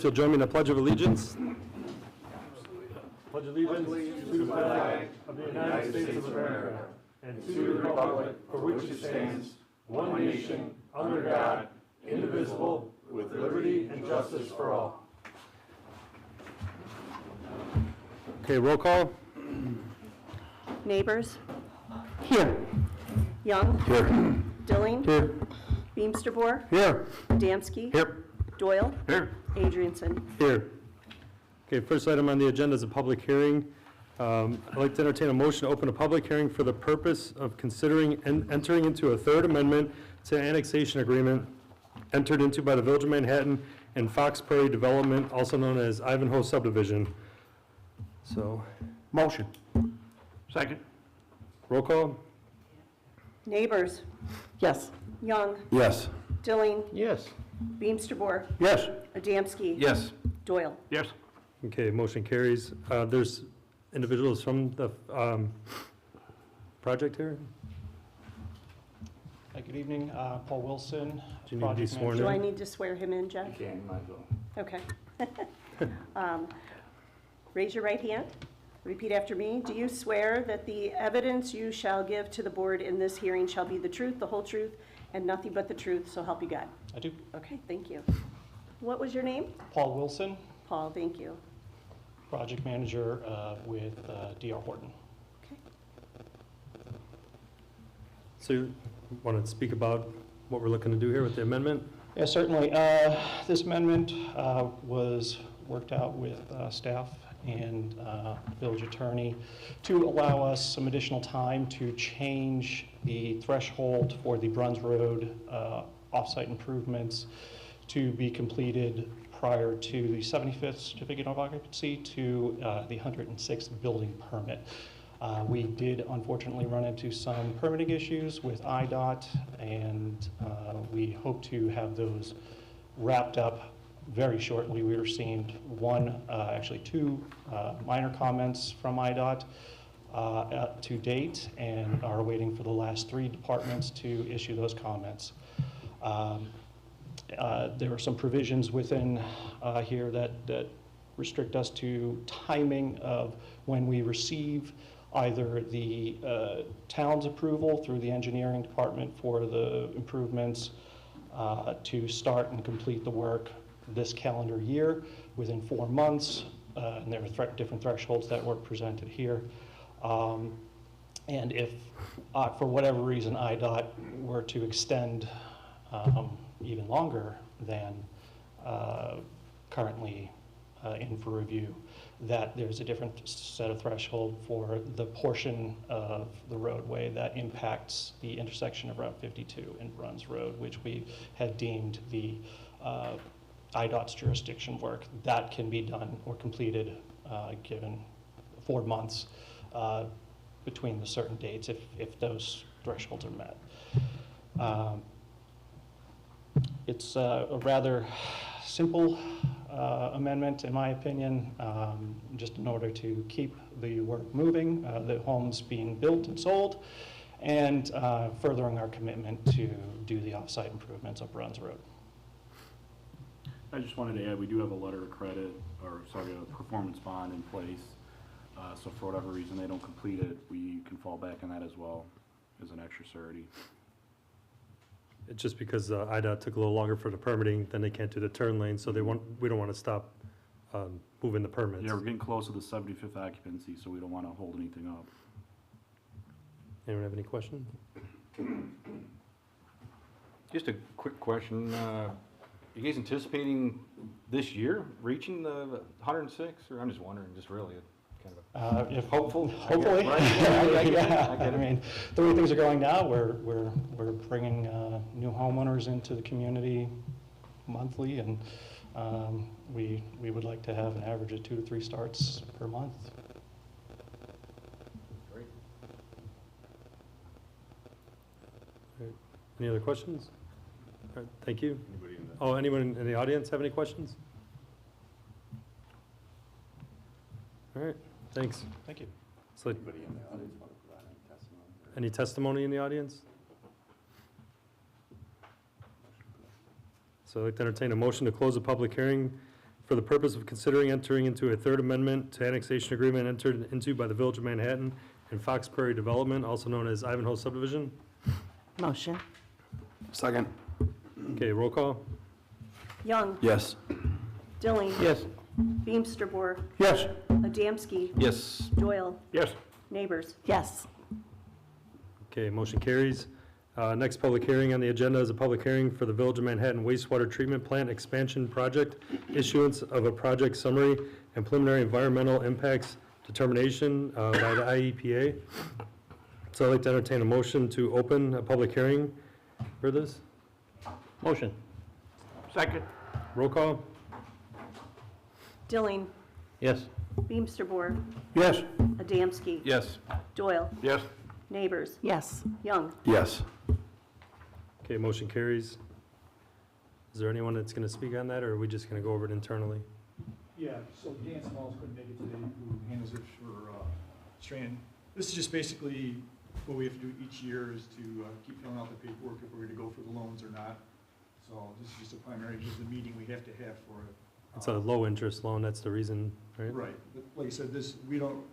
if you'll join me in the Pledge of Allegiance. Pledge allegiance to the flag of the United States of America and to the republic for which it stands, one nation, under God, indivisible, with liberty and justice for all. Okay, roll call. Neighbors. Here. Young. Here. Dilling. Here. Beamsterboer. Here. Adamski. Here. Doyle. Here. Adrianson. Here. Okay, first item on the agenda is a public hearing. I'd like to entertain a motion to open a public hearing for the purpose of considering and entering into a third amendment to annexation agreement entered into by the Village of Manhattan and Fox Prairie Development, also known as Ivanhoe Subdivision. So, Motion. Second. roll call. Neighbors. Yes. Young. Yes. Dilling. Yes. Beamsterboer. Yes. Adamski. Yes. Doyle. Yes. Okay, motion carries. There's individuals from the project here. Good evening, Paul Wilson. Do you need to be sworn Do in? I need to swear him in, Jeff? You can, might as well. Okay. Raise your right hand. Repeat after me. Do you swear that the evidence you shall give to the board in this hearing shall be the truth, the whole truth, and nothing but the truth, so help you God? I do. Okay, thank you. What was your name? Paul Wilson, Paul, thank you. project manager with DR Horton. Okay. So you want to speak about what we're looking to do here with the amendment? Yeah, certainly. This amendment was worked out with staff and village attorney to allow us some additional time to change the threshold for the Bruns Road offsite improvements to be completed prior to the 75th certificate of occupancy to the 106th building permit. We did unfortunately run into some permitting issues with IDOT, and we hope to have those wrapped up very shortly. We received actually two minor comments from IDOT to date, and are waiting for the last three departments to issue those comments. There are some provisions within here that restrict us to timing of when we receive either the town's approval through the engineering department for the improvements to start and complete the work this calendar year within 4 months, and there are different thresholds that were presented here. And if, for whatever reason, IDOT were to extend even longer than currently in for review, that there's a different set of threshold for the portion of the roadway that impacts the intersection of Route 52 and Bruns Road, which we had deemed the IDOT's jurisdiction work. That can be done or completed given 4 months between the certain dates if those thresholds are met. It's a rather simple amendment, in my opinion, just in order to keep the work moving, the homes being built and sold, and furthering our commitment to do the off-site improvements of Bruns Road. I just wanted to add, we do have a letter of credit, or sorry, a performance bond in place. So for whatever reason they don't complete it, we can fall back on that as well as an extra surety. It's just because IDOT took a little longer for the permitting, then they can't do the turn lane, so we don't want to stop moving the permits. Yeah, we're getting close to the 75th occupancy, so we don't want to hold anything up. Anyone have any questions? Just a quick question. You guys anticipating this year reaching the 106? Or I'm just wondering, just really kind of If hopeful? Hopefully. Right? I get it. I mean, the way things are going now, we're bringing new homeowners into the community monthly, and we would like to have an average of 2 to 3 starts per month. Great. Any other questions? All right, thank you. Anyone in the audience have any questions? All right, thanks. Thank you. So, any testimony in the audience? So I'd like to entertain a motion to close the public hearing for the purpose of considering entering into a third amendment to annexation agreement entered into by the Village of Manhattan and Fox Prairie Development, also known as Ivanhoe Subdivision. Motion. Second. Okay, roll call. Young. Yes. Dilling. Yes. Beamsterboer. Yes. Adamski. Yes. Doyle. Yes. Neighbors. Yes. Okay, motion carries. Next public hearing on the agenda is a public hearing for the Village of Manhattan wastewater treatment plant expansion project, issuance of a project summary and preliminary environmental impacts determination by the IEPA. So I'd like to entertain a motion to open a public hearing for this. Motion. Second. Roll call. Dilling. Yes. Beamsterboer. Yes. Adamski. Yes. Doyle. Yes. Neighbors. Yes. Young. Yes. Okay, motion carries. Is there anyone that's going to speak on that, or are we just going to go over it internally? Yeah, so Dan Smalls couldn't make it today, who handles it for Strand. This is just basically what we have to do each year is to keep filling out the paperwork if we're going to go for the loans or not. So this is just a primary, just a meeting we have to have for it. It's a low-interest loan, that's the reason, right? Right, but like I said, this, we don't,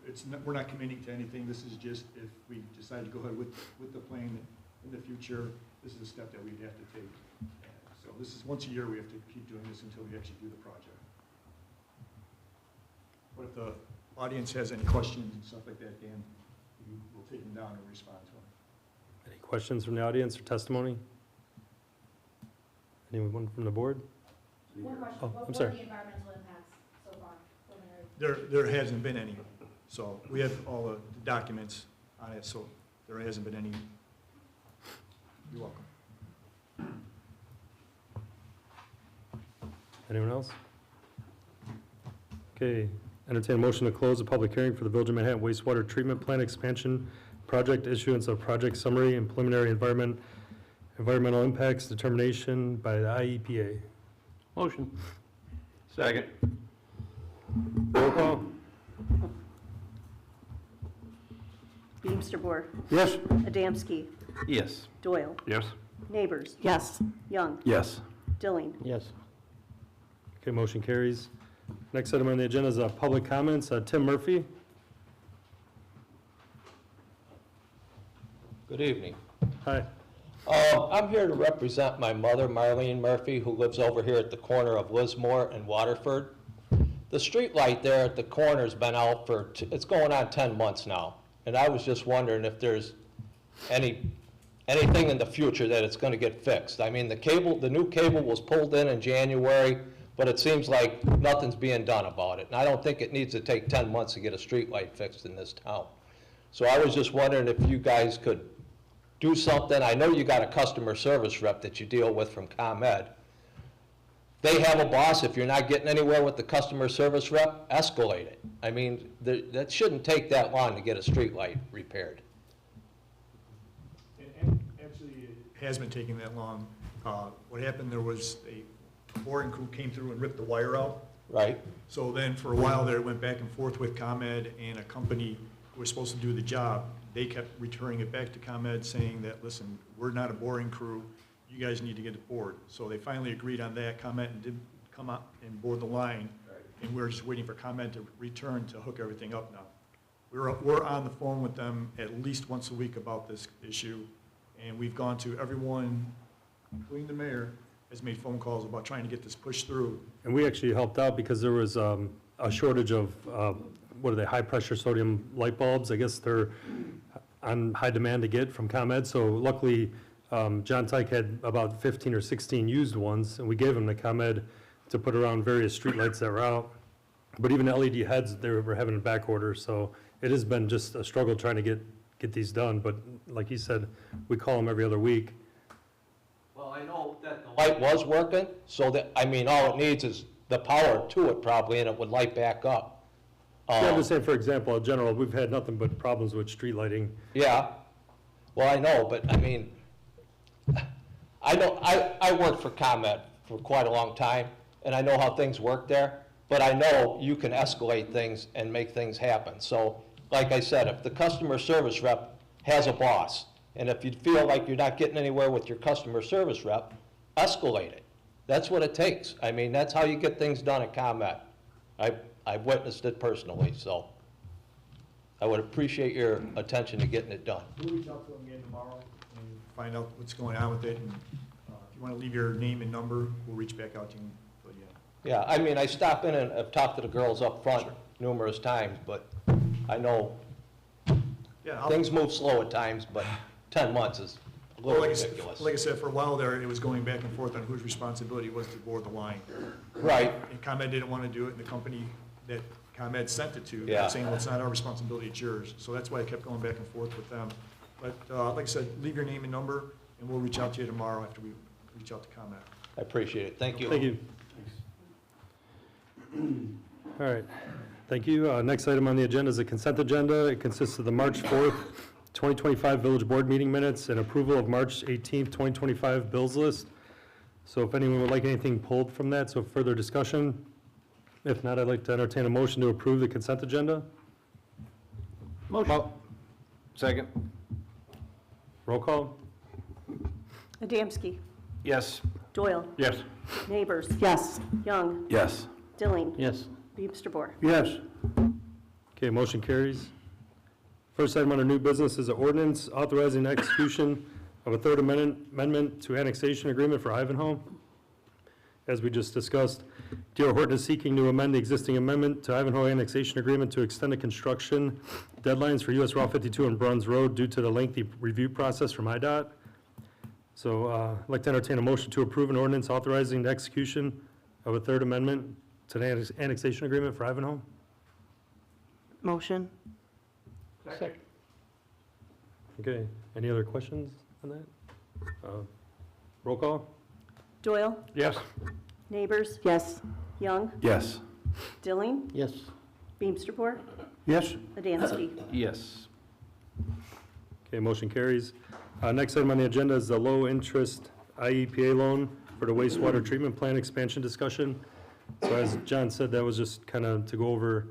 we're not committing to anything. This is just if we decide to go ahead with the plan in the future, this is a step that we'd have to take. So this is once a year, we have to keep doing this until we actually do the project. But if the audience has any questions and stuff like that, Dan, we'll take them down and respond to them. Any questions from the audience or testimony? Anyone from the board? One question, Oh, what I'm were sorry. the environmental impacts so far? Preliminary? There hasn't been any. So we have all the documents on it, so there hasn't been any. You're welcome. Anyone else? Okay, entertain a motion to close the public hearing for the Village of Manhattan wastewater treatment plant expansion project, issuance of project summary and preliminary environmental impacts determination by the IEPA. Motion. Second. Roll call. Beamsterboer. Yes. Adamski. Yes. Doyle. Yes. Neighbors. Yes. Young. Yes. Dilling. Yes. Okay, motion carries. Next item on the agenda is public comments. Tim Murphy. Good evening. Hi. I'm here to represent my mother, Marlene Murphy, who lives over here at the corner of Lismore and Waterford. The street light there at the corner's been out for, it's going on 10 months now. And I was just wondering if there's anything in the future that it's going to get fixed. I mean, the new cable was pulled in January, but it seems like nothing's being done about it. And I don't think it needs to take 10 months to get a street light fixed in this town. So I was just wondering if you guys could do something. I know you got a customer service rep that you deal with from ComEd. They have a boss. If you're not getting anywhere with the customer service rep, escalate it. I mean, that shouldn't take that long to get a street light repaired. And actually, it has been taking that long. What happened, there was a boring crew came through and ripped the wire out. Right? So then for a while there, it went back and forth with ComEd and a company who was supposed to do the job. They kept returning it back to ComEd saying that, listen, we're not a boring crew. You guys need to get it bored. So they finally agreed on that. ComEd did come out and bore the line. And we're just waiting for ComEd to return to hook everything up now. We're on the phone with them at least once a week about this issue. And we've gone to everyone, including the mayor, has made phone calls about trying to get this pushed through. And we actually helped out because there was a shortage of, what are they, high-pressure sodium light bulbs. I guess they're on high demand to get from ComEd. So luckily, John Tyke had about 15 or 16 used ones, and we gave them to ComEd to put around various streetlights that were out. But even LED heads, they were having a back order. So it has been just a struggle trying to get these done. But like he said, we call them every other week. Well, I know that the light was working, so that, I mean, all it needs is the power to it probably, and it would light back up. Yeah, I'm just saying, for example, in general, we've had nothing but problems with street lighting. Yeah, well, I know, but I mean, I worked for ComEd for quite a long time, and I know how things work there, but I know you can escalate things and make things happen. So, like I said, if the customer service rep has a boss, and if you feel like you're not getting anywhere with your customer service rep, escalate it. That's what it takes. I mean, that's how you get things done at ComEd. I've witnessed it personally, so I would appreciate your attention to getting it done. We'll reach out to them again tomorrow and find out what's going on with it. And if you want to leave your name and number, we'll reach back out to you. But yeah. Yeah, I mean, I stop in and I've talked to the girls up front numerous times, but I know Yeah, things move slow at times, but 10 months is a well, little ridiculous. like I said, for a while there, it was going back and forth on whose responsibility it was to bore the line. Right. And ComEd didn't want to do it, and the company that ComEd sent it to, Yeah. saying, well, it's not our responsibility, it's yours. So that's why I kept going back and forth with them. But like I said, leave your name and number, and we'll reach out to you tomorrow after we reach out to ComEd. I appreciate it. Thank you. Thank you. All right, thank you. Next item on the agenda is a consent agenda. It consists of the March 4th, 2025 Village Board meeting minutes and approval of March 18th, 2025 bills list. So if anyone would like anything pulled from that, so further discussion. If not, I'd like to entertain a motion to approve the consent agenda. Motion. Second. Roll call. Adamski. Yes. Doyle. Yes. Neighbors. Yes. Young. Yes. Dilling. Yes. Beebster Bohr. Yes. Okay, motion carries. First item under new business is an ordinance authorizing the execution of a third amendment to annexation agreement for Ivanhoe. As we just discussed, D.R. Horton is seeking to amend the existing amendment to Ivanhoe annexation agreement to extend the construction deadlines for US Route 52 and Bruns Road due to the lengthy review process from IDOT. So I'd like to entertain a motion to approve an ordinance authorizing the execution of a third amendment to the annexation agreement for Ivanhoe. Motion. Second. Okay, any other questions on that? Roll call? Doyle. Yes. Neighbors. Yes. Young. Yes. Dilling. Yes. Beebster Bohr. Yes. Adamski. Yes. Okay, motion carries. Next item on the agenda is the low-interest IEPA loan for the wastewater treatment plant expansion discussion. So as John said, that was just kind of to go over,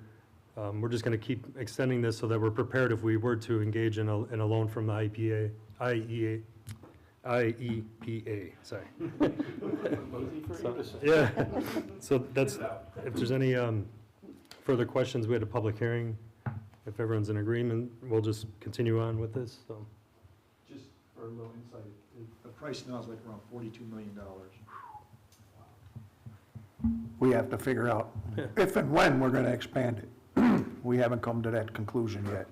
we're just going to keep extending this so that we're prepared if we were to engage in a loan from the IEPA, sorry. Yeah, so that's, if there's any further questions, we had a public hearing. If everyone's in agreement, we'll just continue on with this, so. Just for a little insight, the price now is like around $42 million. We have to figure out if and when we're gonna expand it. We haven't come to that conclusion yet.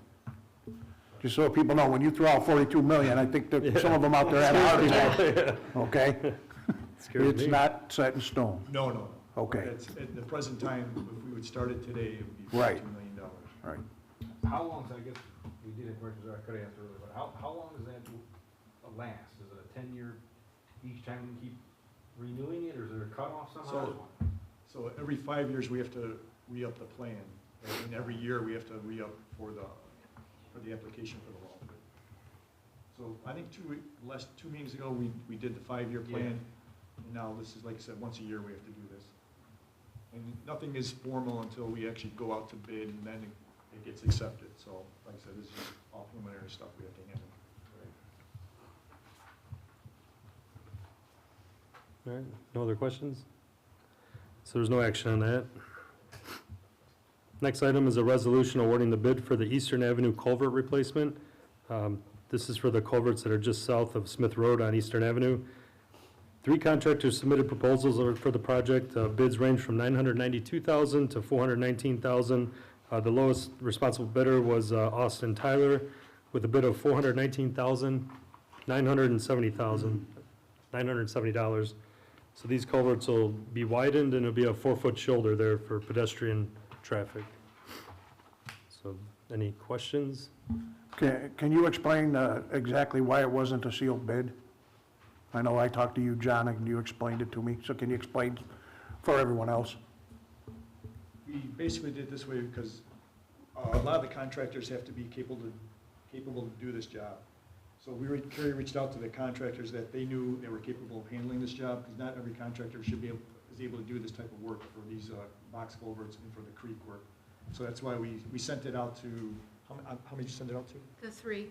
Just so people know, when you throw out 42 million, I think that some of them out there have a heart attack, okay? Scares It's me. not set in stone. No. Okay. At the present time, if we would start it today, it would be $42 Right. million. Right. How long, I guess, we did have questions I could have asked earlier, but how long does that last? Is it a 10-year, each time we keep renewing it, or is there a cutoff somehow? So every 5 years, we have to re-up the plan, and every year, we have to re-up for the application for the loan. So I think last two meetings ago, we did the 5-year plan, and now this is, like I said, once a year we have to do this. And nothing is formal until we actually go out to bid, and then it gets accepted. So, like I said, this is just all preliminary stuff we have to handle. All right, no other questions? So there's no action on that. Next item is a resolution awarding the bid for the Eastern Avenue culvert replacement. This is for the culverts that are just south of Smith Road on Eastern Avenue. 3 contractors submitted proposals for the project. Bids range from $992,000 to $419,000. The lowest responsible bidder was Austin Tyler with a bid of $419,970. So these culverts will be widened and it'll be a 4-foot shoulder there for pedestrian traffic. So any questions? Can you explain exactly why it wasn't a sealed bid? I know I talked to you, John, and you explained it to me, so can you explain for everyone else? We basically did it this way because a lot of the contractors have to be capable to do this job. So Kerry reached out to the contractors that they knew they were capable of handling this job, because not every contractor is able to do this type of work for these box culverts and for the creek work. So that's why we sent it out to, how many did you send it out to? The 3.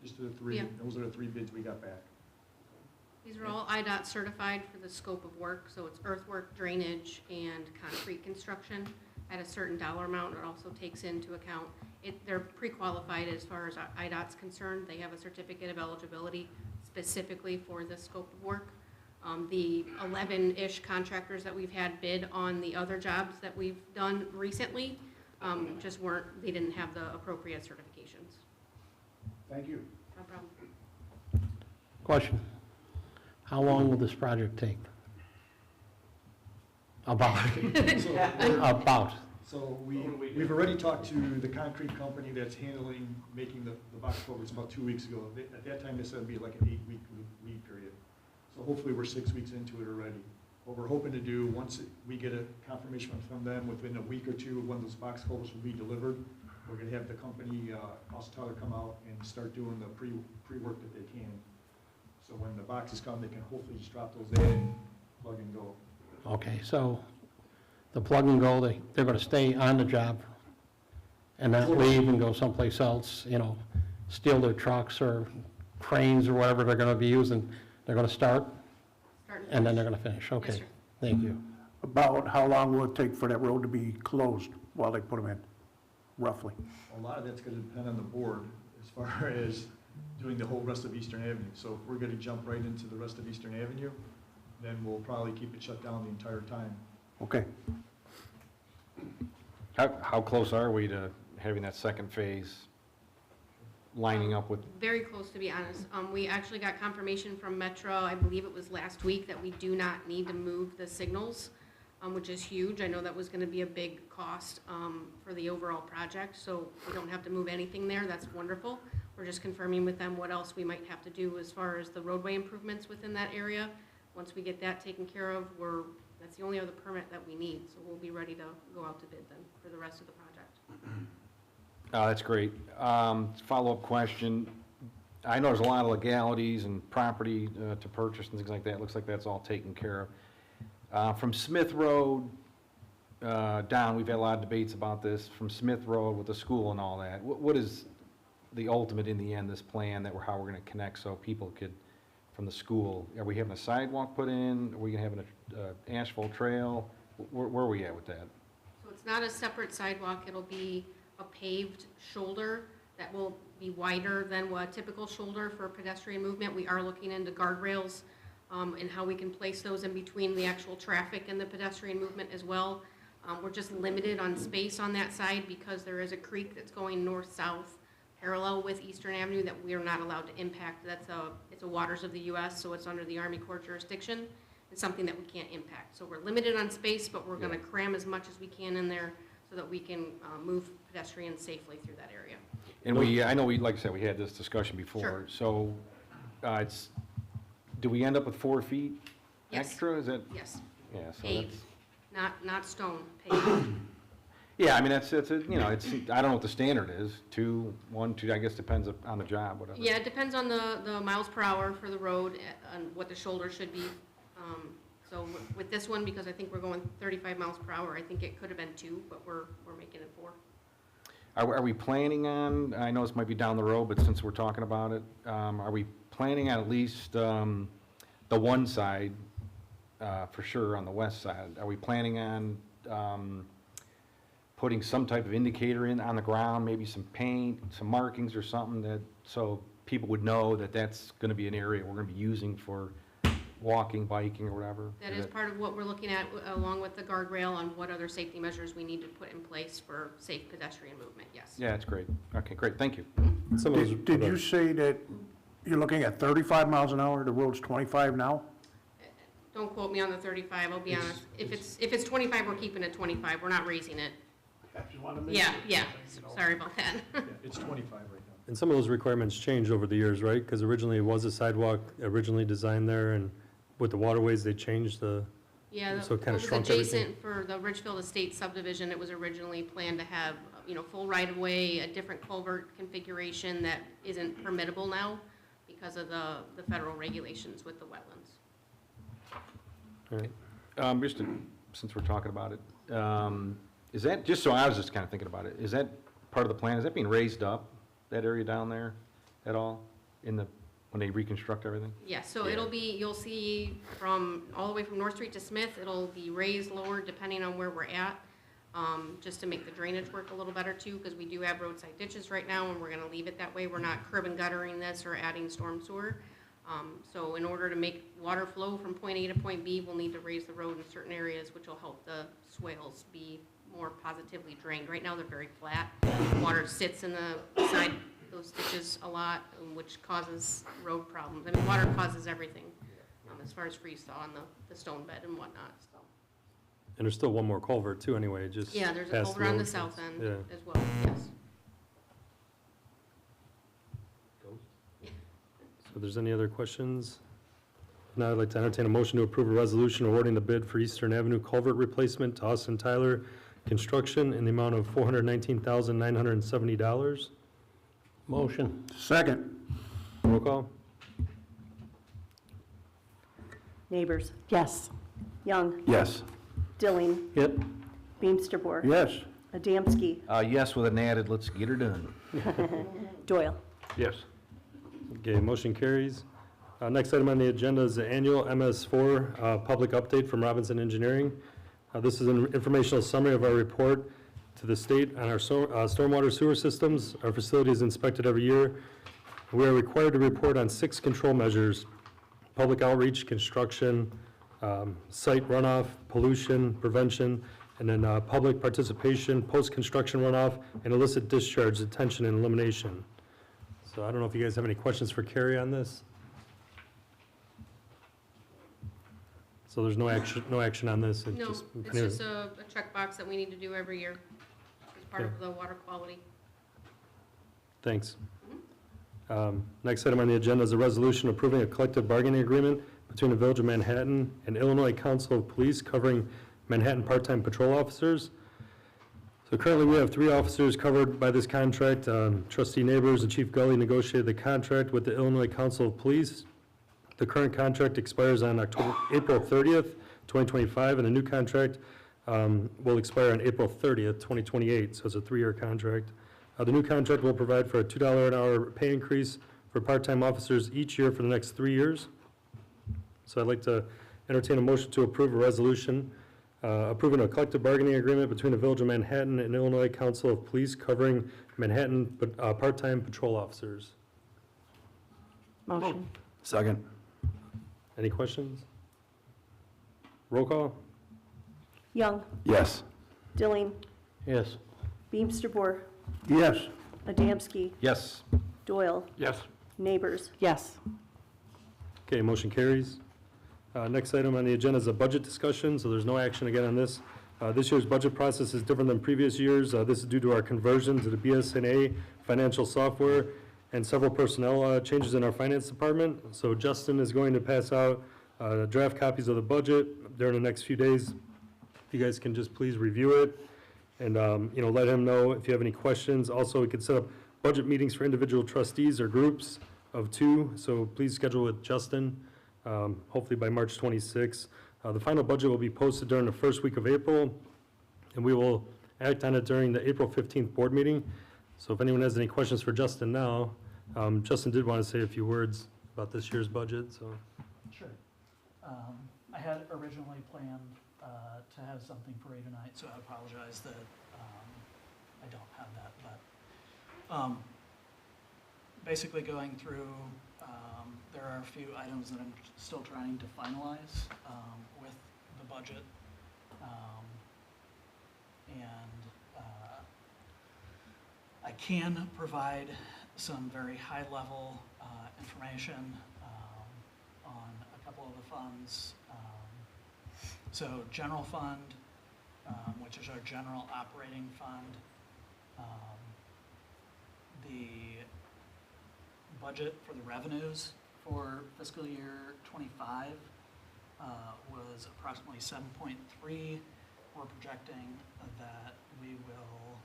Just to the 3. Yeah. Those are the 3 bids we got back. These are all IDOT certified for the scope of work, so it's earthwork, drainage, and concrete construction at a certain dollar amount. It also takes into account, they're pre-qualified as far as IDOT's concerned. They have a certificate of eligibility specifically for this scope of work. The 11-ish contractors that we've had bid on the other jobs that we've done recently they didn't have the appropriate certifications. Thank you. No problem. Question. How long will this project take? About. About. So we've already talked to the concrete company that's making the box culverts about 2 weeks ago. At that time, they said it'd be like an 8-week lead period. So hopefully we're 6 weeks into it already. What we're hoping to do, once we get a confirmation from them within a week or two of when those box culverts will be delivered, we're gonna have the company, Tyler, come out and start doing the pre-work that they can. So when the boxes come, they can hopefully just drop those in and plug and go. Okay, so the plug and go, they're going to stay on the job and not leave and go someplace else, steal their trucks or cranes or whatever they're going to be using. They're going to start and then they're going to finish. Okay, Yes, sir. thank you. About how long will it take for that road to be closed while they put them in, roughly? A lot of that's gonna depend on the board as far as doing the whole rest of Eastern Avenue. So if we're gonna jump right into the rest of Eastern Avenue, then we'll probably keep it shut down the entire time. Okay. How close are we to having that second phase lining up with? Very close, to be honest. We actually got confirmation from Metro, I believe it was last week, that we do not need to move the signals, which is huge. I know that was gonna be a big cost for the overall project, so we don't have to move anything there. That's wonderful. We're just confirming with them what else we might have to do as far as the roadway improvements within that area. Once we get that taken care of, that's the only other permit that we need, so we'll be ready to go out to bid then for the rest of the project. Oh, that's great. Follow-up question. I know there's a lot of legalities and property to purchase and things like that. It looks like that's all taken care of. From Smith Road down, we've had a lot of debates about this, from Smith Road with the school and all that. What is the ultimate in the end, this plan that how we're going to connect so people could, from the school, are we having a sidewalk put in? Are we going to have an asphalt trail? Where are we at with that? So it's not a separate sidewalk, it'll be a paved shoulder that will be wider than a typical shoulder for pedestrian movement. We are looking into guardrails and how we can place those in between the actual traffic and the pedestrian movement as well. We're just limited on space on that side because there is a creek that's going north-south parallel with Eastern Avenue that we are not allowed to impact. It's a waters of the U.S., so it's under the Army Corps jurisdiction. It's something that we can't impact. So we're limited on space, but we're going to cram as much as we can in there so that we can move pedestrians safely through that area. And I know like I said, we had this discussion before. Sure. So do we end up with 4 feet Yes. extra? Is that? Yes, Yeah, so paved, that's, not stone, paved. yeah, I mean, it's I don't know what the standard is, 2, 1, 2, I guess depends on the job, whatever. Yeah, it depends on the miles per hour for the road and what the shoulder should be. So with this one, because I think we're going 35 miles per hour, I think it could have been 2, but we're making it 4. Are we planning on, I know this might be down the road, but since we're talking about it, are we planning on at least the one side, for sure, on the west side? Are we planning on putting some type of indicator in on the ground, maybe some paint, some markings or something that, so people would know that that's going to be an area we're going to be using for walking, biking, or whatever? That is part of what we're looking at, along with the guardrail, on what other safety measures we need to put in place for safe pedestrian movement, yes. Yeah, that's great. Okay, great, thank you. Some of those- Did you say that you're looking at 35 miles an hour, the road's 25 now? Don't quote me on the 35, I'll be honest. If it's 25, we're keeping it 25, we're not raising it. Yeah, sorry about that. Yeah, it's 25 right now. And some of those requirements changed over the years, right? Because originally it was a sidewalk originally designed there, and with the waterways, they changed the, Yeah, so it kind of was shrunk everything. adjacent for the Richfield Estate subdivision. It was originally planned to have, full right-of-way, a different culvert configuration that isn't permittable now because of the federal regulations with the wetlands. All right. Since we're talking about it, is that, just so I was just kind of thinking about it, is that part of the plan? Is that being raised up, that area down there at all? when they reconstruct everything? Yeah, so it'll be, you'll see from, all the way from North Street to Smith, it'll be raised, lowered, depending on where we're at, just to make the drainage work a little better too, because we do have roadside ditches right now, and we're gonna leave it that way. We're not curb and guttering this or adding storm sewer. So in order to make water flow from point A to point B, we'll need to raise the road in certain areas, which will help the swales be more positively drained. Right now, they're very flat. Water sits in the side, those ditches a lot, which causes road problems. I mean, water causes everything, as far as freeze thaw and the stone bed and whatnot, so. And there's still one more culvert too, anyway, just Yeah, there's a past culvert on the road. south end Yeah. as well, yes. So if there's any other questions? Now I'd like to entertain a motion to approve a resolution awarding the bid for Eastern Avenue culvert replacement to Austin Tyler Construction in the amount of $419,970. Motion. Second. Roll call? Neighbors. Yes. Young. Yes. Dilling. Yep. Beamsterboer. Yes. Adamski. Yes, with an added, let's get her done. Doyle. Yes. Okay, motion carries. Next item on the agenda is the annual MS4 public update from Robinson Engineering. This is an informational summary of our report to the state on our stormwater sewer systems. Our facility is inspected every year. We are required to report on 6 control measures: public outreach, construction, site runoff, pollution prevention, and then public participation, post-construction runoff, and illicit discharge detention and elimination. So I don't know if you guys have any questions for Carrie on this? So there's no action on this? No, it's just a checkbox that we need to do every year as part of the water quality. Thanks. Next item on the agenda is a resolution approving a collective bargaining agreement between the Village of Manhattan and Illinois Council of Police covering Manhattan part-time patrol officers. So currently, we have 3 officers covered by this contract. Trustee Neighbors and Chief Gully negotiated the contract with the Illinois Council of Police. The current contract expires on April 30th, 2025, and the new contract will expire on April 30th, 2028, so it's a 3-year contract. The new contract will provide for a $2 an hour pay increase for part-time officers each year for the next 3 years. So I'd like to entertain a motion to approve a resolution approving a collective bargaining agreement between the Village of Manhattan and Illinois Council of Police covering Manhattan part-time patrol officers. Motion. Second. Any questions? Roll call? Young. Yes. Dilling. Yes. Beamsterboer. Yes. Adamski. Yes. Doyle. Yes. Neighbors. Yes. Okay, motion carries. Next item on the agenda is a budget discussion, so there's no action again on this. This year's budget process is different than previous years. This is due to our conversion to the BSNA financial software and several personnel changes in our finance department. So Justin is going to pass out draft copies of the budget during the next few days. If you guys can just please review it and let him know if you have any questions. Also, we could set up budget meetings for individual trustees or groups of 2, so please schedule with Justin, hopefully by March 26th. The final budget will be posted during the first week of April, and we will act on it during the April 15th board meeting. So if anyone has any questions for Justin now, Justin did want to say a few words about this year's budget, so. Sure. I had originally planned to have something for you tonight, so I apologize that I don't have that. But basically going through, there are a few items that I'm still trying to finalize with the budget. I can provide some very high-level information on a couple of the funds. So general fund, which is our general operating fund. The budget for the revenues for fiscal year '25 was approximately 7.3. We're projecting that we will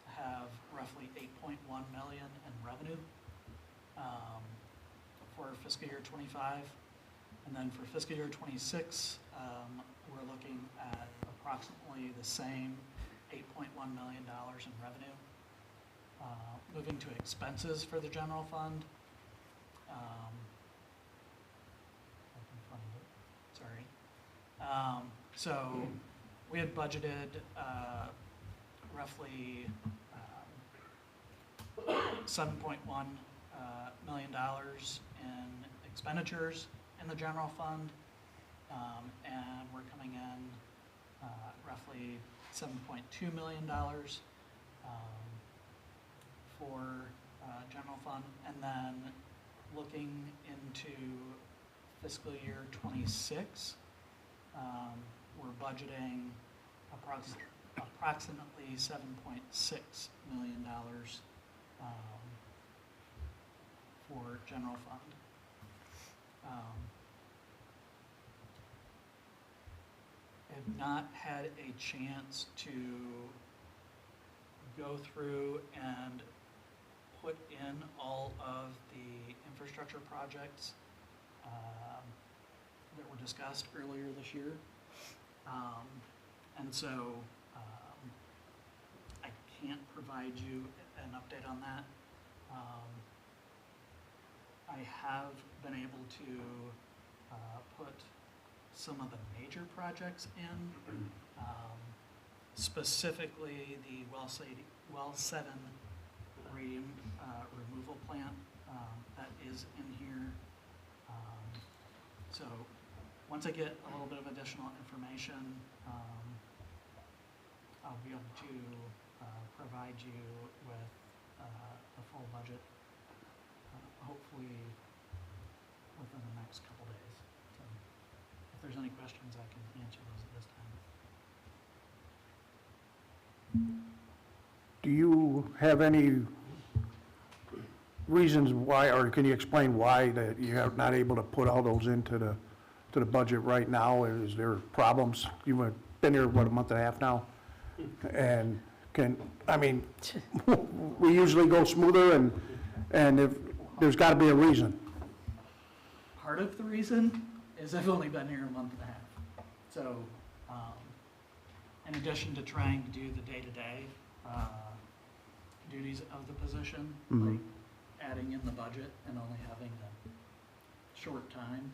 have roughly 8.1 million in revenue for fiscal year '25. And then for fiscal year '26, we're looking at approximately the same $8.1 million in revenue. Moving to expenses for the general fund, I can find it, sorry. So we had budgeted roughly $7.1 million in expenditures in the general fund, and we're coming in roughly $7.2 million for general fund, and then looking into fiscal year '26, we're budgeting approximately $7.6 million for general fund. I have not had a chance to go through and put in all of the infrastructure projects that were discussed earlier this year. And so I can't provide you an update on that. I have been able to put some of the major projects in, specifically the well 7 radium removal plant that is in here. So once I get a little bit of additional information, I'll be able to provide you with the full budget, hopefully within the next couple days. So if there's any questions, I can answer those at this time. Do you have any reasons why, or can you explain why that you are not able to put all those into the budget right now? Is there problems? You've been here, what, a month and a half now? And we usually go smoother, and if, there's got to be a reason. Part of the reason is I've only been here a month and a half. So in addition to trying to do the day-to-day duties of the position, like adding in the budget and only having a short time,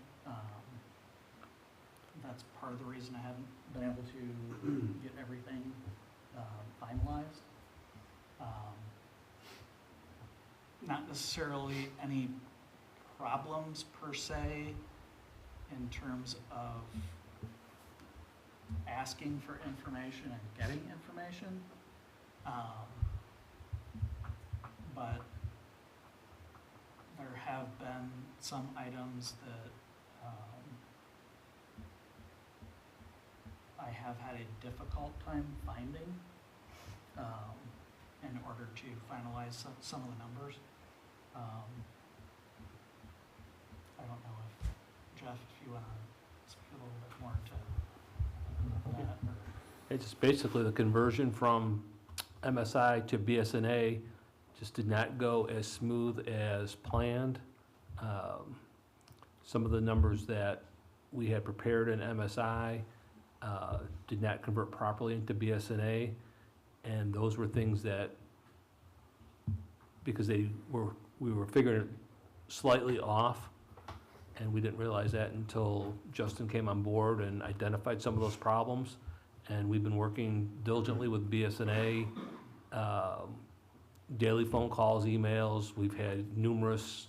that's part of the reason I haven't been able to get everything finalized. Not necessarily any problems per se in terms of asking for information and getting information, but there have been some items that I have had a difficult time finding in order to finalize some of the numbers. I don't know if, Jeff, if you want to speak a little bit more to that. Or It's just basically the conversion from MSI to BSNA just did not go as smooth as planned. Some of the numbers that we had prepared in MSI did not convert properly into BSNA, and those were things that, because we were figuring it slightly off, and we didn't realize that until Justin came on board and identified some of those problems. And we've been working diligently with BSNA, daily phone calls, emails. We've had numerous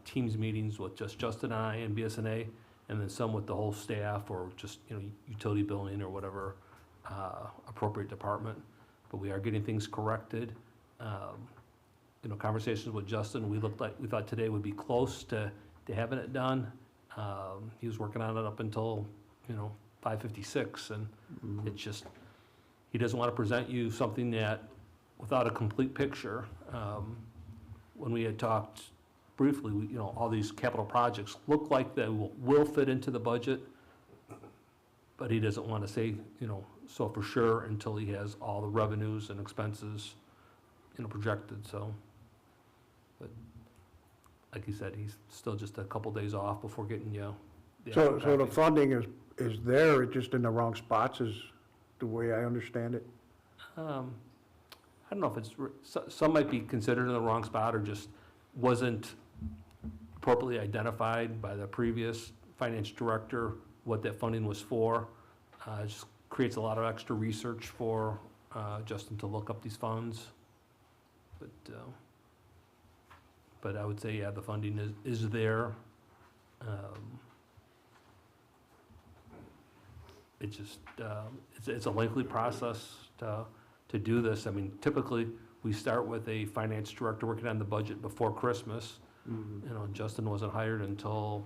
Teams meetings with just Justin and I and BSNA, and then some with the whole staff or just, utility billing or whatever appropriate department. But we are getting things corrected. Conversations with Justin, we thought today would be close to having it done. He was working on it up until, 5:56, and it's just, he doesn't want to present you something that, without a complete picture. When we had talked briefly, all these capital projects look like they will fit into the budget, but he doesn't want to say, so for sure until he has all the revenues and expenses, projected, so. But like he said, he's still just a couple days off before getting you. So the funding is there, it's just in the wrong spots, is the way I understand it? I don't know if some might be considered in the wrong spot or just wasn't appropriately identified by the previous finance director what that funding was for. It just creates a lot of extra research for Justin to look up these funds. But I would say, yeah, the funding is there. It's just, it's a lengthy process to do this. I mean, typically, we start with a finance director working on the budget before Christmas. You know, Justin wasn't hired until,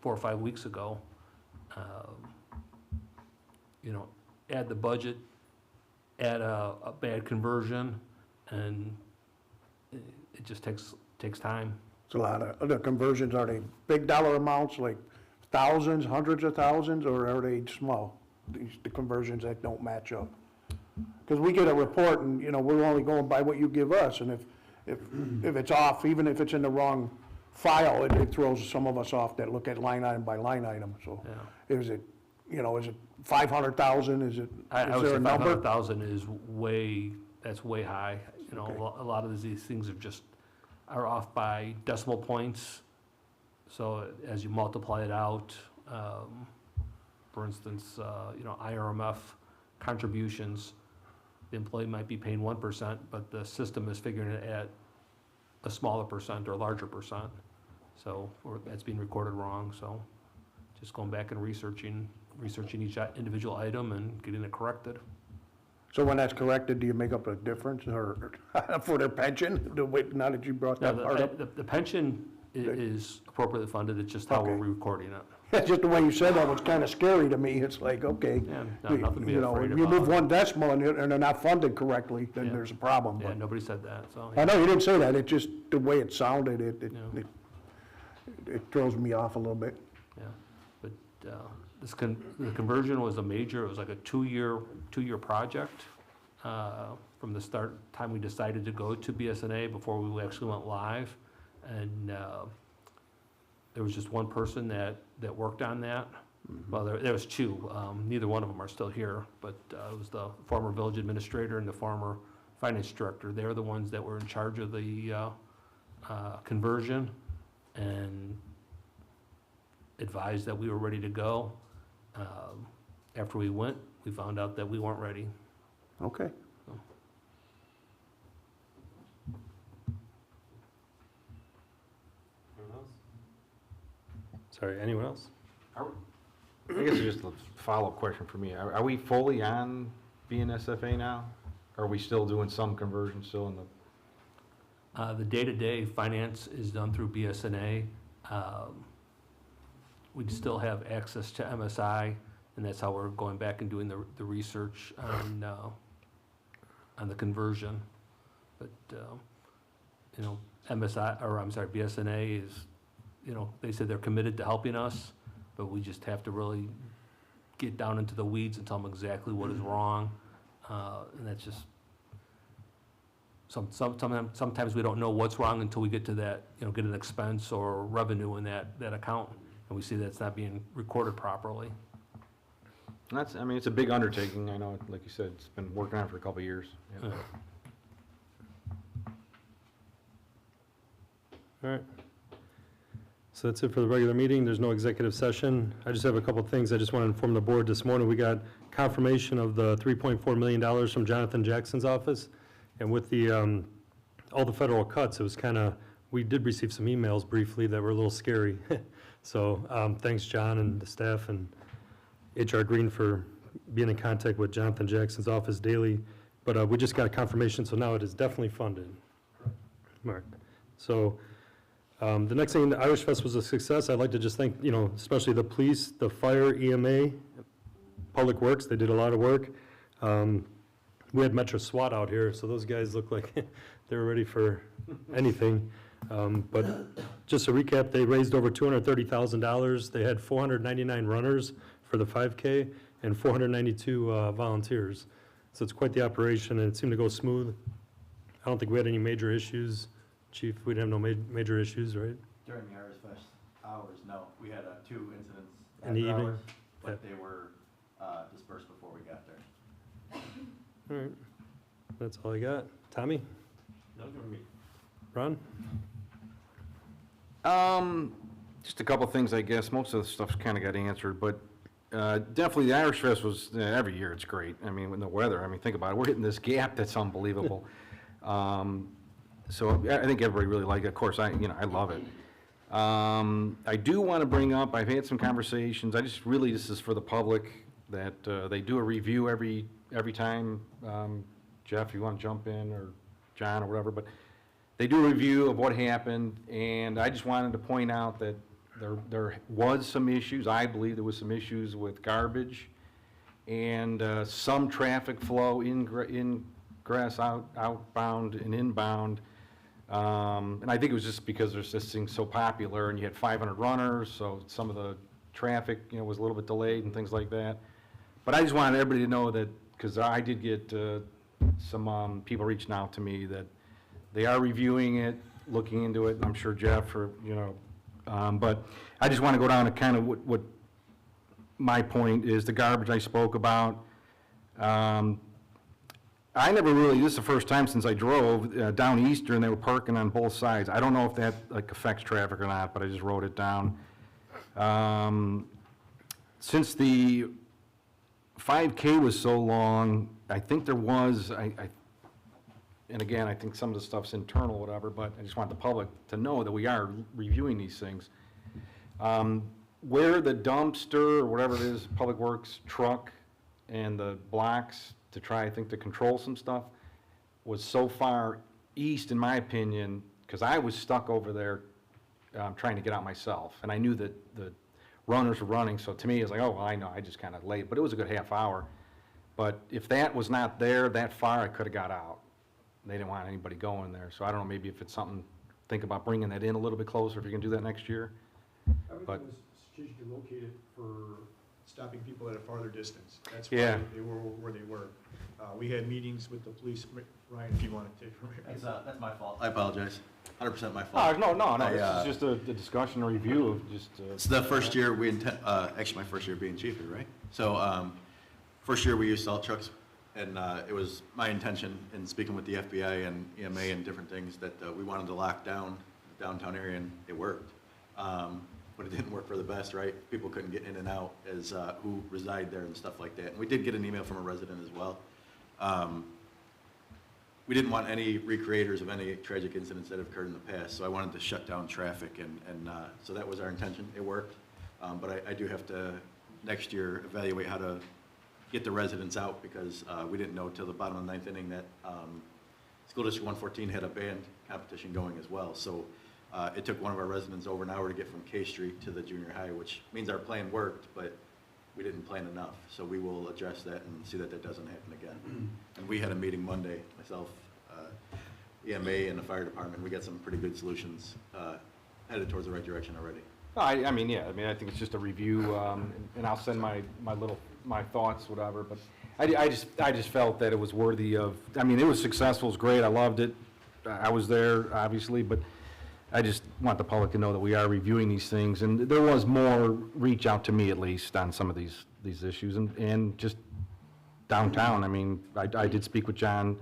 4 or 5 weeks ago. Add the budget, add a bad conversion, and it just takes time. It's a lot of, the conversions, are they big dollar amounts, like thousands, hundreds of thousands, or are they small? The conversions that don't match up? Because we get a report and, we're only going by what you give us, and if it's off, even if it's in the wrong file, it throws some of us off that look at line item by line item, so. Yeah. Is it 500,000, is it, I is would there say a number? 500,000 is that's way high. Okay. A lot of these things are off by decimal points. So as you multiply it out, for instance, IRMF contributions, the employee might be paying 1%, but the system is figuring it at a smaller percent or larger percent. So that's being recorded wrong. So just going back and researching each individual item and getting it corrected. So when that's corrected, do you make up a difference, or for their pension, now that you brought Now, that part up? the pension is appropriately funded, it's just how we're Okay. recording it. Just the way you said that was kind of scary to me. It's like, okay, Yeah, nothing to be afraid if you move about. one decimal and they're not funded correctly, then Yeah. there's a problem. Yeah, But nobody said that, so. I know you didn't say that, it just, the way it sounded, it throws me off a little bit. Yeah, but the conversion was it was like a two-year project from the time we decided to go to BSNA before we actually went live. And there was just one person that worked on that. Well, there was two. Neither one of them are still here, but it was the former village administrator and the former finance director. They're the ones that were in charge of the conversion and advised that we were ready to go. After we went, we found out that we weren't ready. Okay. Sorry, anyone else? I guess it's just a follow-up question for me. Are we fully on BNSFA now? Are we still doing some conversion still in the? The day-to-day finance is done through BSNA. We still have access to MSI, and that's how we're going back and doing the research on the conversion. But, BSNA is, they said they're committed to helping us, but we just have to really get down into the weeds and tell them exactly what is wrong. And that's just, sometimes we don't know what's wrong until we get to that, get an expense or revenue in that account, and we see that's not being recorded properly. It's a big undertaking. I know, like you said, it's been working on for a couple of years. Yeah. All right. So that's it for the regular meeting. There's no executive session. I just have a couple of things. I just want to inform the board this morning. We got confirmation of the $3.4 million from Jonathan Jackson's office. And with the, all the federal cuts, it was we did receive some emails briefly that were a little scary. So thanks, John and the staff and HR Green for being in contact with Jonathan Jackson's office daily. But we just got confirmation, so now it is definitely funded. Mark. So the next thing, the Irish Fest was a success. I'd like to just thank, especially the police, the fire, EMA, Public Works. They did a lot of work. We had Metro SWAT out here, so those guys look like they were ready for anything. But just to recap, they raised over $230,000. They had 499 runners for the 5K and 492 volunteers. So it's quite the operation, and it seemed to go smooth. I don't think we had any major issues. Chief, we didn't have no major issues, right? During the Irish Fest hours, no. We had 2 incidents In the after evening? hours, but they were dispersed before we got there. All right. That's all I got. Tommy? No, for me. Ron? Just a couple things, I guess. Most of the stuff's kind of got answered, but definitely the Irish Fest was, every year it's great. I mean, with the weather, I mean, think about it. We're hitting this gap that's unbelievable. So I think everybody really liked it. Of course, I love it. I do want to bring up, I've had some conversations, this is for the public, that they do a review every time. Jeff, you want to jump in, or John, or whatever, but they do a review of what happened, and I just wanted to point out that there was some issues. I believe there was some issues with garbage and some traffic flow ingress, outbound and inbound. And I think it was just because this thing's so popular, and you had 500 runners, so some of the traffic, was a little bit delayed and things like that. But I just wanted everybody to know that, because I did get some people reaching out to me, that they are reviewing it, looking into it. I'm sure Jeff, but I just want to go down to kind of what my point is, the garbage I spoke about. I never really, this is the first time since I drove down Eastern, they were parking on both sides. I don't know if that affects traffic or not, but I just wrote it down. Since the 5K was so long, I think there was, and again, I think some of the stuff's internal, whatever, but I just want the public to know that we are reviewing these things. Where the dumpster, or whatever it is, Public Works truck, and the blocks to try, I think, to control some stuff, was so far east, in my opinion, because I was stuck over there trying to get out myself, and I knew that the runners were running, so to me, it's like, oh, well, I know, I just kind of late, but it was a good half hour. But if that was not there that far, I could have got out. They didn't want anybody going there, so I don't know, maybe if it's something, think about bringing that in a little bit closer, if you can do that next year. Everything But- was strategically located for stopping people at a farther distance. That's Yeah. why they were where they were. We had meetings with the police. Ryan, if you want to take from here. That's my fault. I apologize. 100% my fault. No, I, this is just a discussion, a review of just. It's the first year we actually my first year being chief here, right? So, first year we used salt trucks, and it was my intention in speaking with the FBI and EMA and different things that we wanted to lock down the downtown area, and it worked. But it didn't work for the best, right? People couldn't get in and out as who reside there and stuff like that. And we did get an email from a resident as well. We didn't want any recreators of any tragic incidents that have occurred in the past, so I wanted to shut down traffic, and so that was our intention. It worked, but I do have to, next year, evaluate how to get the residents out, because we didn't know till the bottom of the ninth inning that School District 114 had a band competition going as well. So it took one of our residents over an hour to get from K Street to the junior high, which means our plan worked, but we didn't plan enough. So we will address that and see that that doesn't happen again. And we had a meeting Monday, myself, EMA, and the fire department. We got some pretty good solutions headed towards the right direction already. I mean, I think it's just a review, and I'll send my thoughts, whatever, but I just felt that it was worthy of, I mean, it was successful, it was great, I loved it. I was there, obviously, but I just want the public to know that we are reviewing these things, and there was more reach out to me, at least, on some of these issues, and just downtown. I mean, I did speak with John,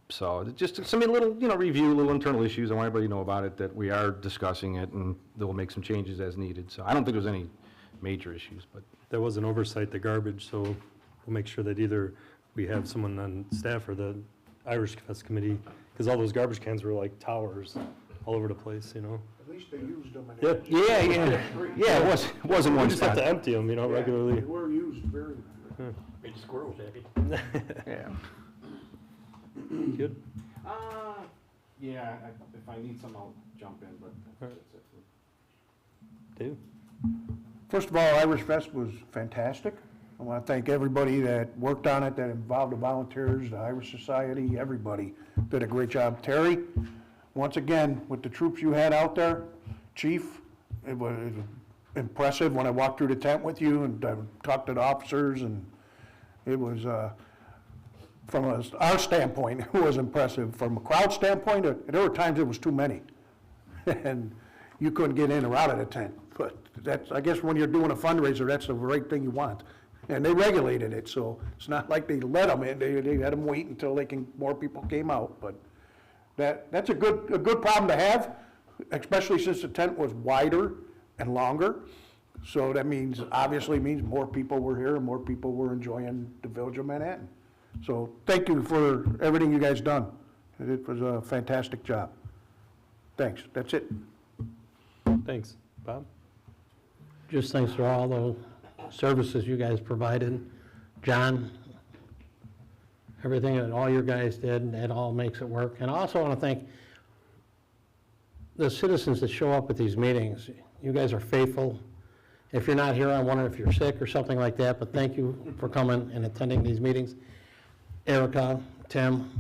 so just some little, review, little internal issues. I want everybody to know about it, that we are discussing it, and that we'll make some changes as needed. So I don't think there's any major issues, but. There was an oversight, the garbage, so we'll make sure that either we have someone on staff or the Irish Fest committee, because all those garbage cans were like towers all over the place, At least they used them. And Yep. Yeah, it wasn't We one just have spot. to empty them, regularly. They were used very. Made the squirrels happy. Yeah. Good. Yeah, if I need some, I'll jump in, but that's it. Dave? First of all, Irish Fest was fantastic. I want to thank everybody that worked on it, that involved the volunteers, the Irish Society, everybody did a great job. Terry, once again, with the troops you had out there, Chief, it was impressive when I walked through the tent with you and talked to the officers, and it was, from our standpoint, it was impressive. From a crowd standpoint, there were times it was too many, and you couldn't get in or out of the tent. But that's, I guess when you're doing a fundraiser, that's the right thing you want. And they regulated it, so it's not like they let them in, they had them wait until more people came out. But that's a good problem to have. especially since the tent was wider and longer. So that means, obviously means more people were here and more people were enjoying the Village of Manhattan. So thank you for everything you guys done. It was a fantastic job. Thanks, that's it. Thanks. Bob? Just thanks for all the services you guys provided. John, everything that all your guys did, it all makes it work. And I also want to thank the citizens that show up at these meetings. You guys are faithful. If you're not here, I wonder if you're sick or something like that, but thank you for coming and attending these meetings. Erica, Tim,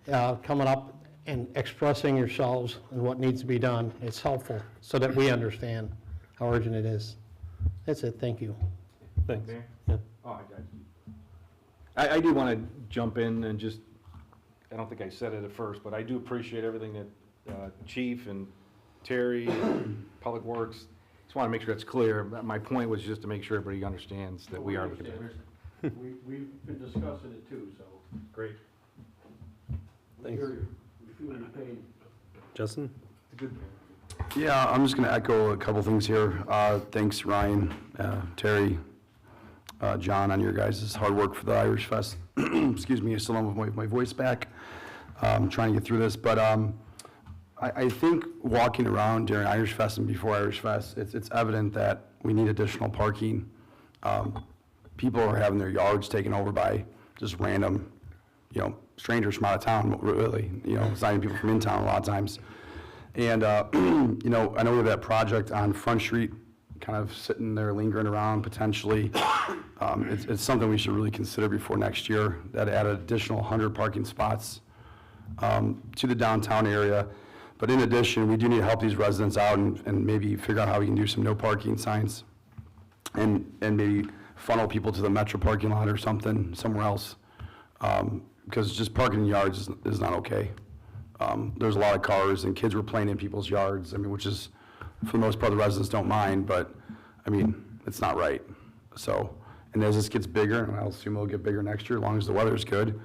coming up and expressing yourselves and what needs to be done. It's helpful so that we understand how urgent it is. That's it, thank you. Thanks. Mayor? Yeah. Oh, I do want to jump in and just, I don't think I said it at first, but I do appreciate everything that Chief and Terry, and Public Works, just want to make sure it's clear. My point was just to make sure everybody understands that we are looking at it. We've been discussing it too, so. Great. Thanks. We feel your pain. Justin? Yeah, I'm just going to echo a couple things here. Thanks, Ryan, Terry, John, on your guys' hard work for the Irish Fest. Excuse me, I still don't have my voice back. I'm trying to get through this, but I think walking around during Irish Fest and before Irish Fest, it's evident that we need additional parking. People are having their yards taken over by just random, strangers from out of town, really. It's not even people from in town a lot of times. And, I know we have that project on Front Street, kind of sitting there lingering around potentially. It's something we should really consider before next year, that add an additional 100 parking spots to the downtown area. But in addition, we do need to help these residents out and maybe figure out how we can do some no parking signs and maybe funnel people to the Metro parking lot or something, somewhere else. Because just parking in yards is not okay. There's a lot of cars and kids were playing in people's yards, which is, for the most part, the residents don't mind, but, it's not right. So, and as this gets bigger, and I'll assume it'll get bigger next year, as long as the weather's good,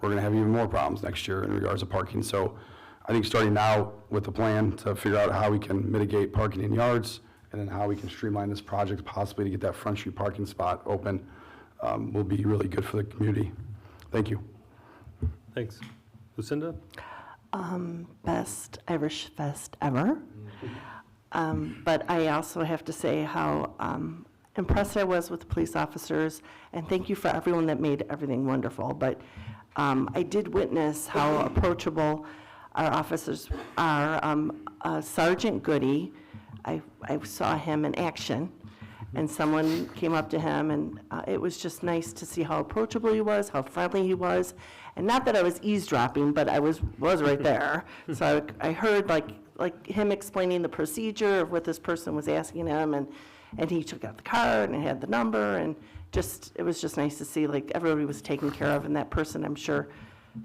we're gonna have even more problems next year in regards to parking. So I think starting now with the plan to figure out how we can mitigate parking in yards, and then how we can streamline this project possibly to get that Front Street parking spot open, will be really good for the community. Thank you. Thanks. Lucinda? Best Irish Fest ever. But I also have to say how impressed I was with the police officers, and thank you for everyone that made everything wonderful. But I did witness how approachable our officers are. Sergeant Goody, I saw him in action, and someone came up to him, and it was just nice to see how approachable he was, how friendly he was. And not that I was eavesdropping, but I was right there. So I heard like him explaining the procedure of what this person was asking him, and he took out the card and had the number, and it was just nice to see like everybody was taken care of, and that person, I'm sure,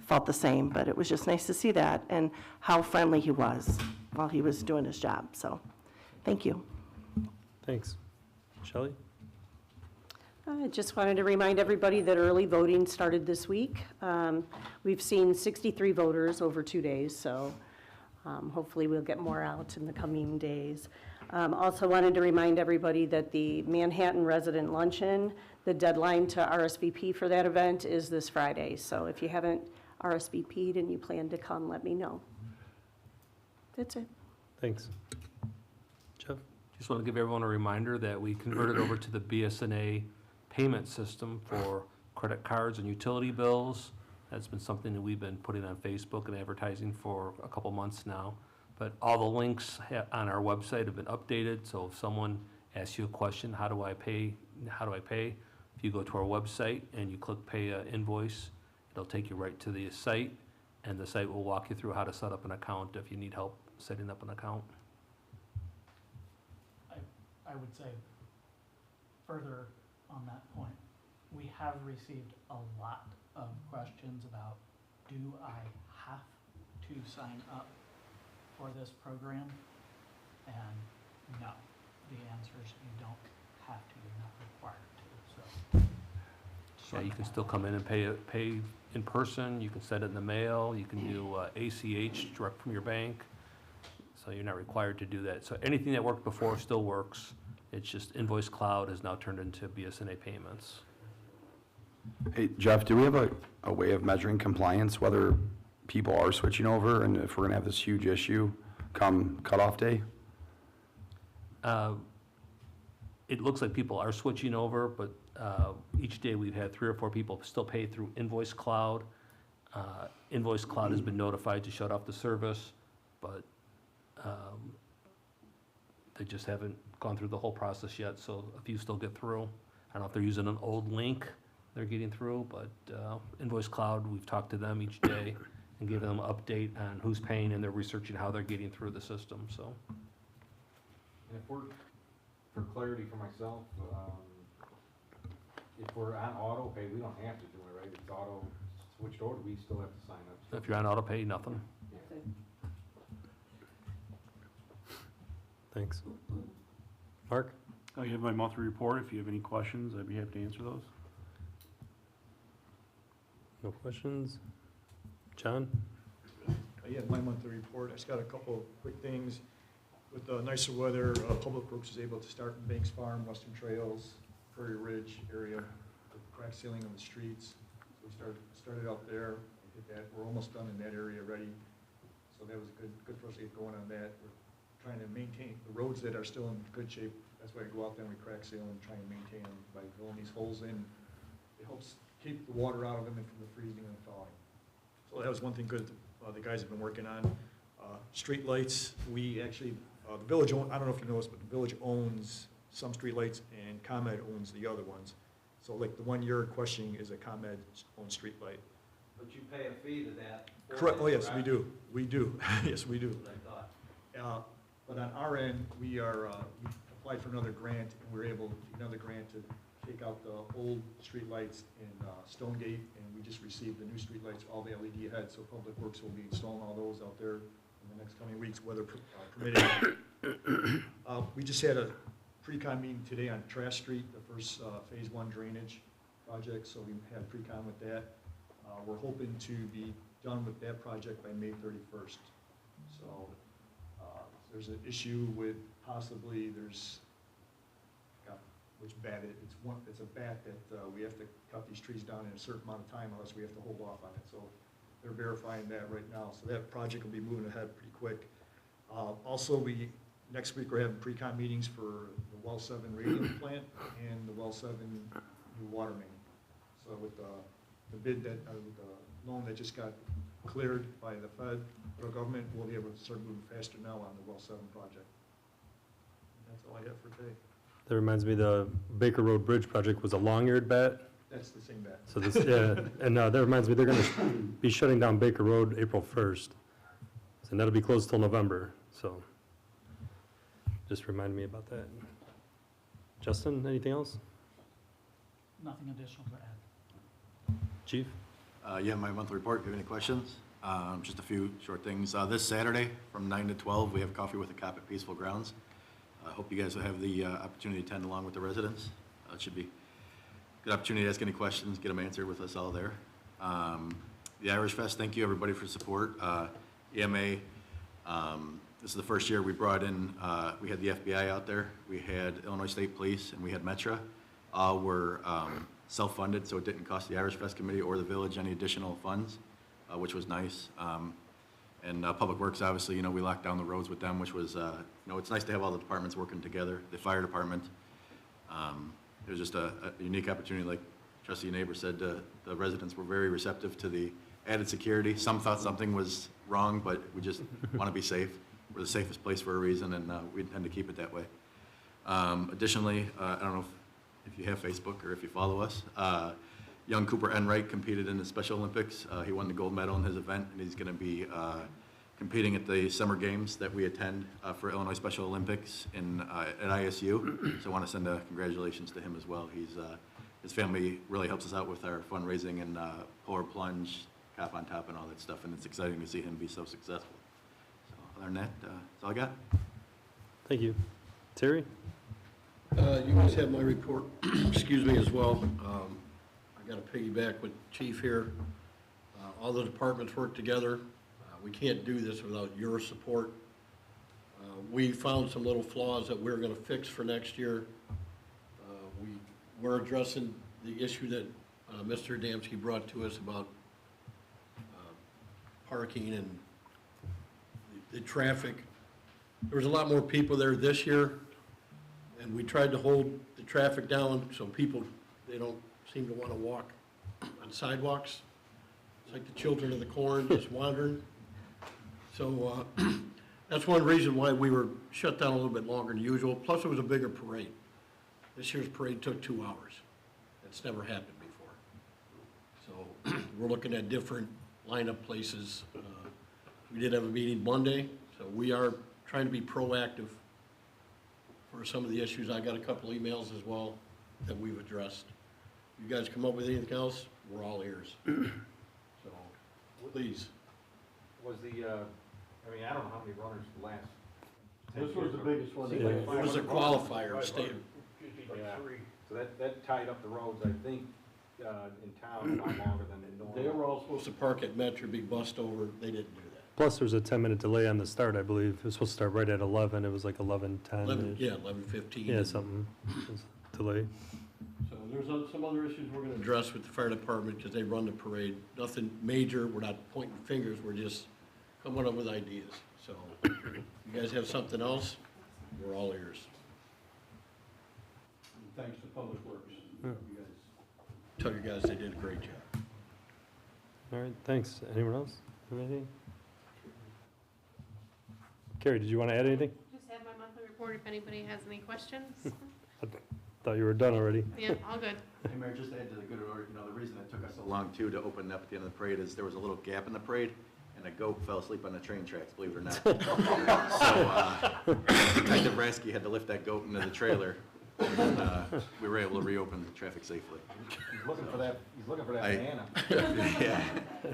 felt the same. But it was just nice to see that and how friendly he was while he was doing his job. So thank you. Thanks. Shelley? I just wanted to remind everybody that early voting started this week. We've seen 63 voters over 2 days, so hopefully we'll get more out in the coming days. Also wanted to remind everybody that the Manhattan Resident Luncheon, the deadline to RSVP for that event is this Friday. So if you haven't RSVP'd and you plan to come, let me know. That's it. Thanks. Jeff? Just want to give everyone a reminder that we converted over to the BSNA payment system for credit cards and utility bills. That's been something that we've been putting on Facebook and advertising for a couple months now. But all the links on our website have been updated, so if someone asks you a question, how do I pay? If you go to our website and you click pay invoice, it'll take you right to the site, and the site will walk you through how to set up an account if you need help setting up an account. I would say, further on that point, we have received a lot of questions about, do I have to sign up for this program? And no, the answer is you don't have to, you're not required to, so. Yeah, you can still come in and pay in person, you can send it in the mail, you can do ACH direct from your bank. So you're not required to do that. So anything that worked before still works. It's just Invoice Cloud has now turned into BSNA payments. Hey, Jeff, do we have a way of measuring compliance, whether people are switching over and if we're gonna have this huge issue come cutoff day? It looks like people are switching over, but each day we've had 3 or 4 people still pay through Invoice Cloud. Invoice Cloud has been notified to shut off the service, but they just haven't gone through the whole process yet, so a few still get through. I don't know if they're using an old link they're getting through, but Invoice Cloud, we've talked to them each day and given them an update on who's paying, and they're researching how they're getting through the system, so. And if we're, for clarity for myself, if we're on auto pay, we don't have to do it, right? It's auto switched over, we still have to sign up. If you're on auto pay, nothing. Thanks. Mark? Oh, you have my monthly report. If you have any questions, I'd be happy to answer those. No questions? John? Yeah, my monthly report, I just got a couple of quick things. With the nicer weather, Public Works was able to start in Banks Farm, Western Trails, Prairie Ridge area, with crack sealing on the streets. So we started out there, we did that, we're almost done in that area already. So that was good for us to get going on that. We're trying to maintain the roads that are still in good shape. That's why I go out there and we crack seal and try and maintain them by filling these holes in. It helps keep the water out of them and from the freezing and thawing. So that was one thing good the guys have been working on. Street lights, we actually, the village, I don't know if you know this, but the village owns some street lights and ComEd owns the other ones. So like the one you're questioning is a ComEd owned street light. But you pay a fee to that? Correct, oh yes, we do, yes, we do. That's what I thought. But on our end, we applied for another grant, and we were able to get another grant to take out the old street lights in Stonegate, and we just received the new street lights, all the LED heads, so Public Works will be installing all those out there in the next coming weeks, weather permitting. We just had a pre-con meeting today on Trash Street, the first phase 1 drainage project, so we had a pre-con with that. We're hoping to be done with that project by May 31st. So there's an issue with possibly which bat it, it's a bat that we have to cut these trees down in a certain amount of time unless we have to hold off on it. So they're verifying that right now. So that project will be moving ahead pretty quick. Also, next week we're having pre-con meetings for the Well 7 radiant plant and the Well 7 new water main. So with the bid that, the loan that just got cleared by the federal government, we'll be able to start moving faster now on the Well 7 project. That's all I have for today. That reminds me, the Baker Road Bridge project was a long-eared bat. That's the same bat. So this, yeah, and that reminds me, they're gonna be shutting down Baker Road April 1st. And that'll be closed till November, so just remind me about that. Justin, anything else? Nothing additional to add. Chief? Yeah, my monthly report, if you have any questions? Just a few short things. This Saturday from 9 to 12, we have Coffee with a Cop at Peaceful Grounds. I hope you guys will have the opportunity to attend along with the residents. It should be a good opportunity to ask any questions, get them answered with us all there. The Irish Fest, thank you everybody for support. EMA, this is the first year we brought in, we had the FBI out there, we had Illinois State Police, and we had Metra. All were self-funded, so it didn't cost the Irish Fest Committee or the village any additional funds, which was nice. And Public Works, obviously, we locked down the roads with them, which was, it's nice to have all the departments working together. The fire department, it was just a unique opportunity. Like Trustee Neighbor said, the residents were very receptive to the added security. Some thought something was wrong, but we just want to be safe. We're the safest place for a reason, and we intend to keep it that way. Additionally, I don't know if you have Facebook or if you follow us, young Cooper Enright competed in the Special Olympics. He won the gold medal in his event, and he's going to be competing at the summer games that we attend for Illinois Special Olympics at ISU. So I want to send a congratulations to him as well. His family really helps us out with our fundraising and polar plunge, Cop on Top, and all that stuff, and it's exciting to see him be so successful. So other than that, that's all I got. Thank you. Terry? You guys have my report, excuse me, as well. I got to piggyback with Chief here. All the departments work together. We can't do this without your support. We found some little flaws that we're gonna fix for next year. We're addressing the issue that Mr. Adamski brought to us about parking and the traffic. There was a lot more people there this year, and we tried to hold the traffic down so people, they don't seem to want to walk on sidewalks. It's like the children of the corn just wandering. So that's one reason why we were shut down a little bit longer than usual. Plus, it was a bigger parade. This year's parade took 2 hours. That's never happened before. So we're looking at different lineup places. We did have a meeting Monday, so we are trying to be proactive for some of the issues. I got a couple emails as well that we've addressed. You guys come up with anything else, we're all ears. So, please. Was the, I mean, I don't know how many runners last. This was the biggest one. Seemed It like was a 500 qualifier, runners. state. Yeah. So that tied up the roads, I think, in town a lot longer than in normal. They were all supposed to park at Metro, be bussed over, they didn't do that. Plus, there's a 10-minute delay on the start, I believe. It was supposed to start right at 11. It was like 11:10. Yeah, 11:15. Yeah, something, it was delay. So there's some other issues we're gonna address with the fire department, because they run the parade. Nothing major, we're not pointing fingers, we're just coming up with ideas. So, if you guys have something else, we're all ears. And thanks to Public Works. You guys, tell you guys they did a great job. All right, thanks. Anyone else have anything? Carrie, did you want to add anything? Just have my monthly report if anybody has any questions. I thought you were done already. Yeah, all good. Hey, Mayor, just to add to the good order, you know, the reason it took us so long too to open up at the end of the parade is there was a little gap in the parade, and a goat fell asleep on the train tracks, believe it or not. So, Detective Rasky had to lift that goat into the trailer, and we were able to reopen the traffic safely. He's looking for that banana. Yeah,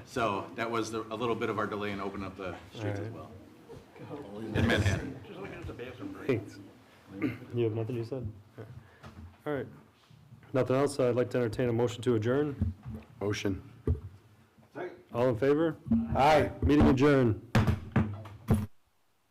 so that was a little bit of our delay in opening up the streets as well. In Manhattan. Just looking at the bathroom break. Thanks. You have nothing you said? All right. Nothing else? I'd like to entertain a motion to adjourn. Motion. All in favor? Aye. Meeting adjourned.